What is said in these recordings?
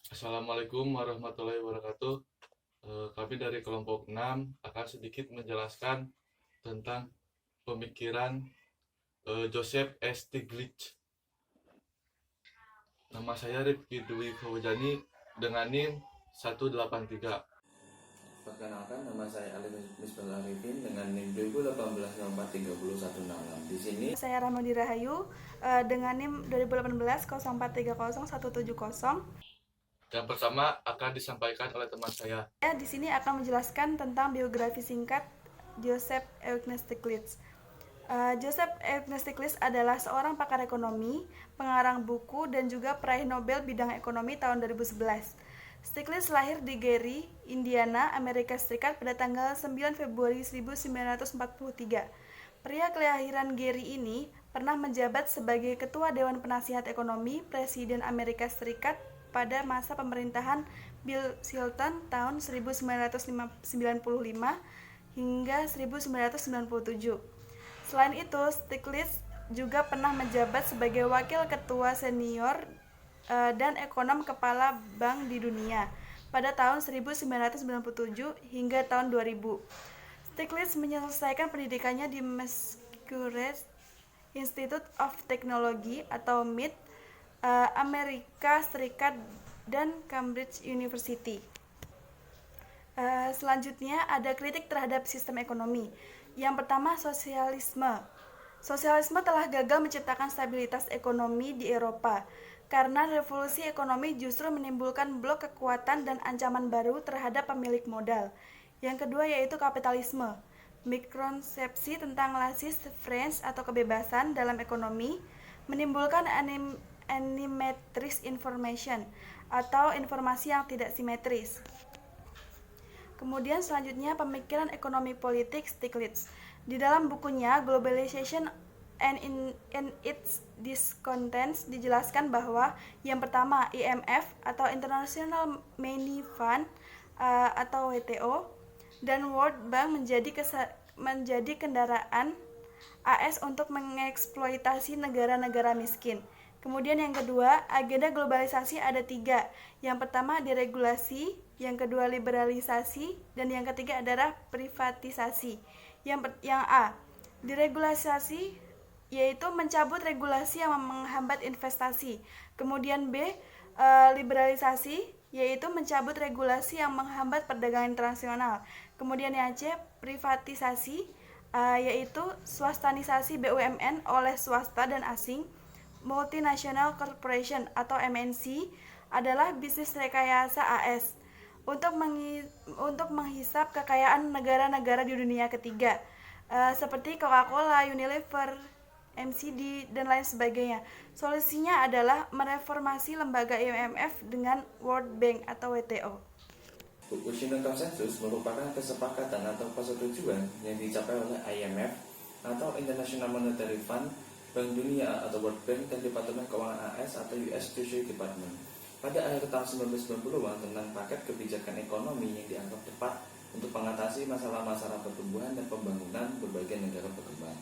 Assalamualaikum warahmatullahi wabarakatuh. Kami dari kelompok 6 akan sedikit menjelaskan tentang pemikiran Joseph S. Stiglitz. Nama saya Rifki Dwi Fauzani dengan NIM 183. Perkenalkan, nama saya Ali Misbah Arifin dengan NIM 2018 Di sini Saya Ramadi Rahayu dengan NIM 2018 0430170. Yang pertama akan disampaikan oleh teman saya. Saya di sini akan menjelaskan tentang biografi singkat Joseph Euclid Stiglitz. Joseph Euclid Stiglitz adalah seorang pakar ekonomi, pengarang buku, dan juga peraih Nobel bidang ekonomi tahun 2011. Stiglitz lahir di Gary, Indiana, Amerika Serikat pada tanggal 9 Februari 1943. Pria kelahiran Gary ini pernah menjabat sebagai Ketua Dewan Penasihat Ekonomi Presiden Amerika Serikat pada masa pemerintahan Bill Clinton tahun 1995 hingga 1997. Selain itu, Stiglitz juga pernah menjabat sebagai Wakil Ketua Senior dan Ekonom Kepala Bank di Dunia pada tahun 1997 hingga tahun 2000. Stiglitz menyelesaikan pendidikannya di Massachusetts Institute of Technology atau MIT, Amerika Serikat, dan Cambridge University. Selanjutnya ada kritik terhadap sistem ekonomi. Yang pertama, sosialisme. Sosialisme telah gagal menciptakan stabilitas ekonomi di Eropa karena revolusi ekonomi justru menimbulkan blok kekuatan dan ancaman baru terhadap pemilik modal. Yang kedua yaitu kapitalisme. Miskonsepsi tentang laissez-faire atau kebebasan dalam ekonomi menimbulkan asymmetric information atau informasi yang tidak simetris. Kemudian selanjutnya pemikiran ekonomi politik Stiglitz. Di dalam bukunya Globalization and its Discontents dijelaskan bahwa yang pertama IMF atau International Money Fund atau WTO dan World Bank menjadi kendaraan AS untuk mengeksploitasi negara-negara miskin. Kemudian yang kedua, agenda globalisasi ada 3. Yang pertama deregulasi, yang kedua liberalisasi, dan yang ketiga adalah privatisasi. Yang A, deregulasi yaitu mencabut regulasi yang menghambat investasi. Kemudian B, liberalisasi yaitu mencabut regulasi yang menghambat perdagangan internasional. Kemudian yang C, privatisasi yaitu swastanisasi BUMN oleh swasta dan asing. Multinational Corporation atau MNC adalah bisnis rekayasa AS untuk menghisap kekayaan negara-negara di dunia ketiga, seperti Coca-Cola, Unilever, MCD, dan lain sebagainya. Solusinya adalah mereformasi lembaga IMF dengan World Bank atau WTO. Washington Consensus merupakan kesepakatan atau persetujuan yang dicapai oleh IMF atau International Monetary Fund, Bank Dunia atau World Bank, dan Departemen Keuangan AS atau US Treasury Department pada akhir tahun 1990-an tentang paket kebijakan ekonomi yang dianggap tepat untuk mengatasi masalah-masalah pertumbuhan dan pembangunan berbagai negara berkembang.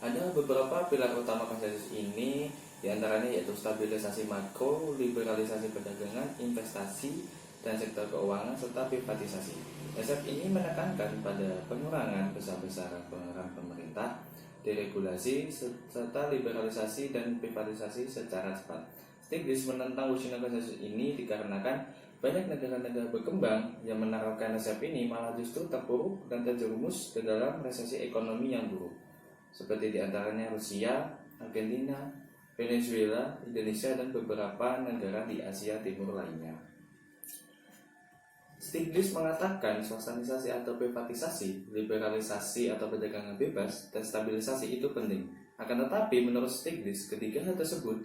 Ada beberapa pilar utama konsensus ini, diantaranya yaitu stabilisasi makro, liberalisasi perdagangan, investasi, dan sektor keuangan, serta privatisasi. Konsep ini menekankan pada pengurangan besar-besaran pengeluaran pemerintah, deregulasi, serta liberalisasi dan privatisasi secara cepat. Stiglitz menentang Washington Consensus ini dikarenakan banyak negara-negara berkembang yang menerapkan resep ini malah justru terpuruk dan terjerumus ke dalam resesi ekonomi yang buruk, seperti diantaranya Rusia, Argentina, Venezuela, Indonesia, dan beberapa negara di Asia Timur lainnya. Stiglitz mengatakan swastanisasi atau privatisasi, liberalisasi atau perdagangan bebas, dan stabilisasi itu penting. Akan tetapi menurut Stiglitz, ketiga hal tersebut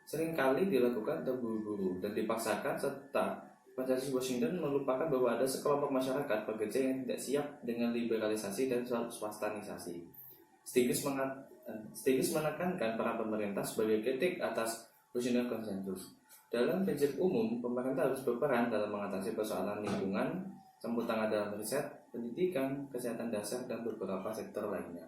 seringkali dilakukan terburu-buru dan dipaksakan, serta konsensus Washington melupakan bahwa ada sekelompok masyarakat pekerja yang tidak siap dengan liberalisasi dan swastanisasi. Stiglitz menekankan peran pemerintah sebagai kritik atas Washington Consensus. Dalam prinsip umum, pemerintah harus berperan dalam mengatasi persoalan lingkungan, campur tangan dalam riset, pendidikan, kesehatan dasar, dan beberapa sektor lainnya.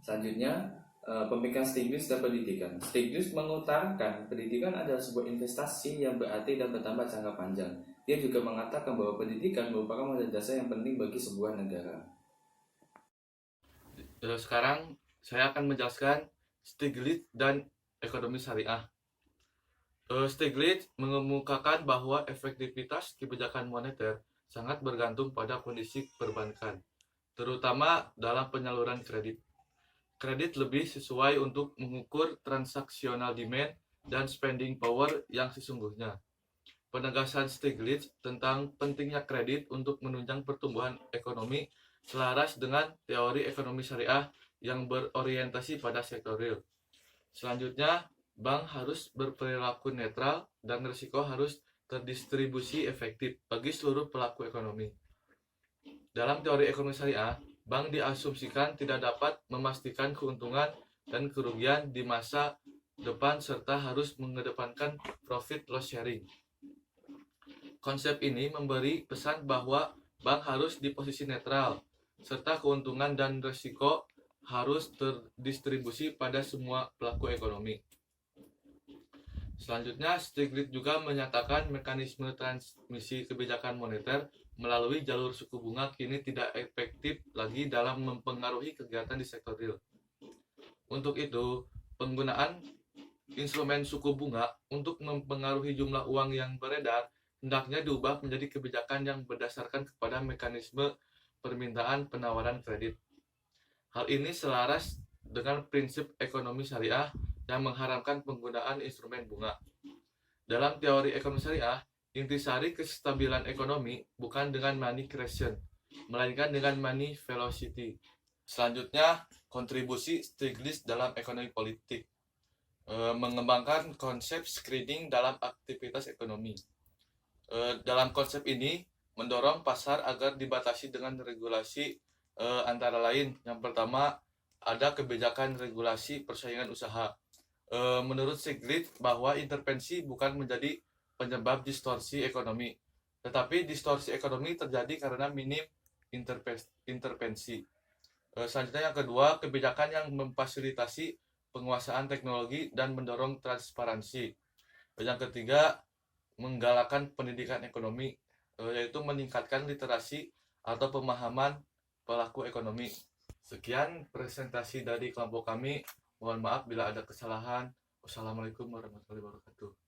Selanjutnya, pemikiran Stiglitz dan pendidikan. Stiglitz mengutarakan pendidikan adalah sebuah investasi yang berarti dan bertambah jangka panjang. Dia juga mengatakan bahwa pendidikan merupakan modal dasar yang penting bagi sebuah negara. Sekarang saya akan menjelaskan Stiglitz dan ekonomi syariah. Stiglitz mengemukakan bahwa efektivitas kebijakan moneter sangat bergantung pada kondisi perbankan, terutama dalam penyaluran kredit. Kredit lebih sesuai untuk mengukur transaksional demand dan spending power yang sesungguhnya. Penegasan Stiglitz tentang pentingnya kredit untuk menunjang pertumbuhan ekonomi selaras dengan teori ekonomi syariah yang berorientasi pada sektor real. Selanjutnya, bank harus berperilaku netral dan risiko harus terdistribusi efektif bagi seluruh pelaku ekonomi. Dalam teori ekonomi syariah, bank diasumsikan tidak dapat memastikan keuntungan dan kerugian di masa depan serta harus mengedepankan profit loss sharing. Konsep ini memberi pesan bahwa bank harus di posisi netral, serta keuntungan dan risiko harus terdistribusi pada semua pelaku ekonomi. Selanjutnya, Stiglitz juga menyatakan mekanisme transmisi kebijakan moneter melalui jalur suku bunga kini tidak efektif lagi dalam mempengaruhi kegiatan di sektor real. Untuk itu, penggunaan instrumen suku bunga untuk mempengaruhi jumlah uang yang beredar hendaknya diubah menjadi kebijakan yang berdasarkan kepada mekanisme permintaan penawaran kredit. Hal ini selaras dengan prinsip ekonomi syariah yang mengharamkan penggunaan instrumen bunga. Dalam teori ekonomi syariah, intisari kestabilan ekonomi bukan dengan money creation, melainkan dengan money velocity. Selanjutnya, kontribusi Stiglitz dalam ekonomi politik. Mengembangkan konsep screening dalam aktivitas ekonomi. Dalam konsep ini, mendorong pasar agar dibatasi dengan regulasi antara lain. Yang pertama, ada kebijakan regulasi persaingan usaha. Menurut Stiglitz bahwa intervensi bukan menjadi penyebab distorsi ekonomi, tetapi distorsi ekonomi terjadi karena minim intervensi. Selanjutnya yang kedua, kebijakan yang memfasilitasi penguasaan teknologi dan mendorong transparansi. Yang ketiga, menggalakkan pendidikan ekonomi, yaitu meningkatkan literasi atau pemahaman pelaku ekonomi. Sekian presentasi dari kelompok kami. Mohon maaf bila ada kesalahan. Wassalamualaikum warahmatullahi wabarakatuh.